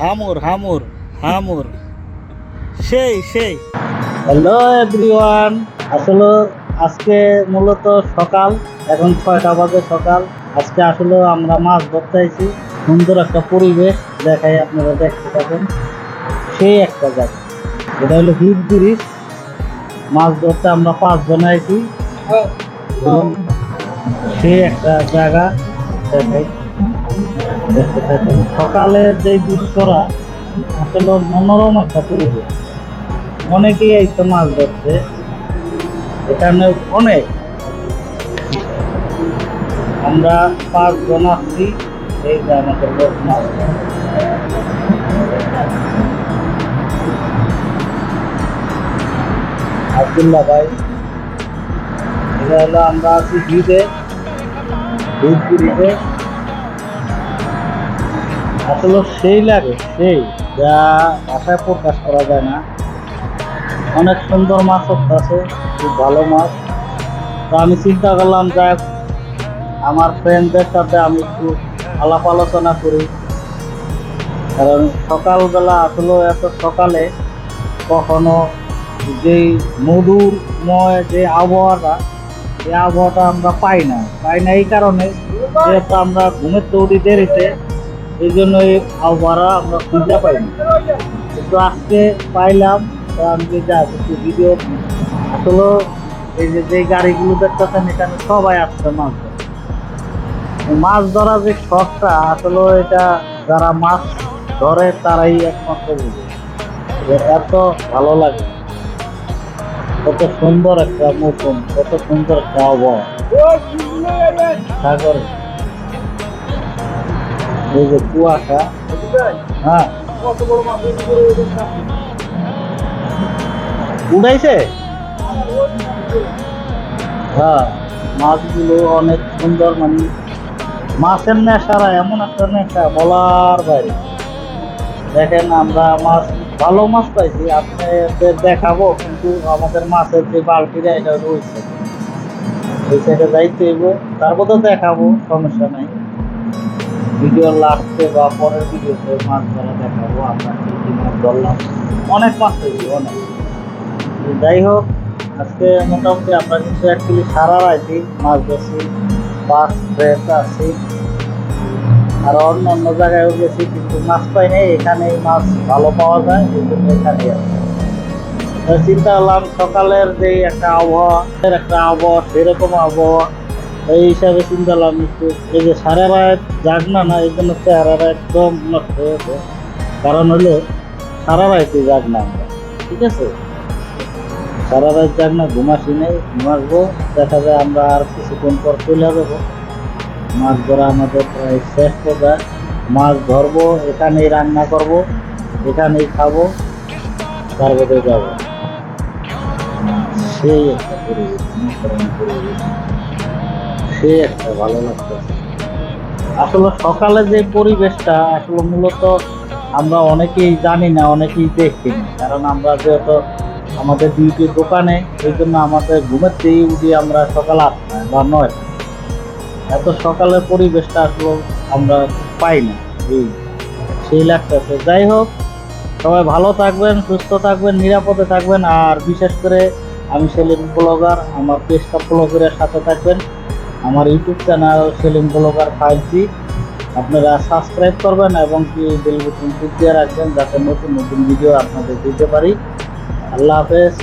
Hamour hamour hamour সেই সেই। Hello everyone, আসলে আজকে মূলত সকাল, এখন 6টা বাজে সকাল। আজকে আসলে আমরা মাছ ধরতে আইছি, সুন্দর একটা পরিবেশ দেখাই, আপনারা দেখতে পাবেন। সেই একটা জায়গা, এটা হলো হিট ব্রিজ। মাছ ধরতে আমরা 5 জন আইছি, সেই একটা জায়গা দেখাই, দেখতে থাকেন। সকালের যে দৃশ্যরা আসলে মনোরম একটা পরিবেশ। অনেকেই আইসে মাছ ধরতে, এখানে অনেক, আমরা 5 জন আসছি। এই যে আমাদের লোক মাছ আব্দুল্লাহ ভাই, এটা হলো আমরা আছি হিটে, হিট ব্রিজে। আসলে সেই লাগে, সেই যা ভাষায় প্রকাশ করা যায় না। অনেক সুন্দর মাছ আছে, খুব ভালো মাছ। তো আমি চিন্তা করলাম যাক, আমার ফ্রেন্ডদের সাথে আমি একটু আলাপ আলোচনা করি, কারণ সকালবেলা আসলে এত সকালে কখনো যেই মধুরময় যে আবহাওয়াটা, এই আবহাওয়াটা আমরা পাই না এই কারণে, যেহেতু আমরা ঘুমের তৈরি দেরিতে, এই জন্য এই আবহাওয়া আমরা খুঁজে পাইনি। কিন্তু আজকে পাইলাম। তো আমি যা কিছু ভিডিও, আসলে এই যে গাড়িগুলো দেখতেছেন, এখানে সবাই আসছে মাছ ধরতে। মাছ ধরা যে শখটা, আসলে এটা যারা মাছ ধরে তারাই একমাত্র বুঝে, যে এত ভালো লাগে। কত সুন্দর একটা মৌসুম, কত সুন্দর একটা আবহাওয়া সাগরে, এই যে কুয়াশা। হ্যাঁ, উঠাইছে। হ্যাঁ, মাছগুলো অনেক সুন্দর, মানে মাছের নেশারা এমন একটা নেশা বলার বাইরে। দেখেন, আমরা মাছ, ভালো মাছ পাইছি, আপনাদের দেখাবো, কিন্তু আমাদের মাছের যে বালতিটা, এটা রয়েছে ওই সাইডে যাইতে হইব, তারপর তো দেখাবো, সমস্যা নাই। ভিডিওর লাস্টে বা পরের ভিডিওতে মাছ ধরা দেখাবো, আমরা কি কি মাছ ধরলাম। অনেক মাছ পাইছি, অনেক। যাই হোক, আজকে মোটামুটি আমরা কিন্তু অ্যাকচুয়ালি সারা রাইতে মাছ ধরছি, 5 ফ্রেন্ড আছি, আর অন্য অন্য জায়গায়ও গেছি, কিন্তু মাছ পাই নাই। এখানে মাছ ভালো পাওয়া যায়, এই জন্য এখানেই আছে। চিন্তা করলাম সকালের যে একটা আবহাওয়া সেরকম আবহাওয়া, এই হিসাবে চিন্তা করলাম একটু, এই যে সারা রাত জাগনা না, এই জন্য চেহারাটা একদম নষ্ট হয়েছে। কারণ হলো সারা রাতে জাগনা আমরা, ঠিক আছে, সারা রাত জাগনা, ঘুমাসি নেই, ঘুমাসবো। দেখা যায় আমরা আর কিছুক্ষণ পর চলে যাবো। মাছ ধরা আমাদের প্রায় শেষ পর্যায়ে। মাছ ধরবো, এখানেই রান্না করব, এখানেই খাবো, তারপরে যাবো। সেই একটা পরিবেশ, পরিবেশ, সে একটা ভালো লাগতেছে। আসলে সকালে যে পরিবেশটা, আসলে মূলত আমরা অনেকেই জানি না, অনেকেই দেখি না, কারণ আমরা যেহেতু আমাদের ডিউটির দোকানে, এই জন্য আমাদের ঘুমের থেকে উঠি আমরা সকাল 8টায় বা 9টায়। এত সকালের পরিবেশটা আসলে আমরা পাই না, এই সেই লাগতেছে। যাই হোক, সবাই ভালো থাকবেন, সুস্থ থাকবেন, নিরাপদে থাকবেন। আর বিশেষ করে আমি সেলিম ব্লগার, আমার পেজটা ফলো করে সাথে থাকবেন। আমার YouTube channel Selim blogger 5G, আপনারা সাবস্ক্রাইব করবেন এবং কি বেল বাটন টিপ দিয়ে রাখবেন, যাতে নতুন নতুন ভিডিও আপনাদের দিতে পারি। আল্লাহ হাফেজ।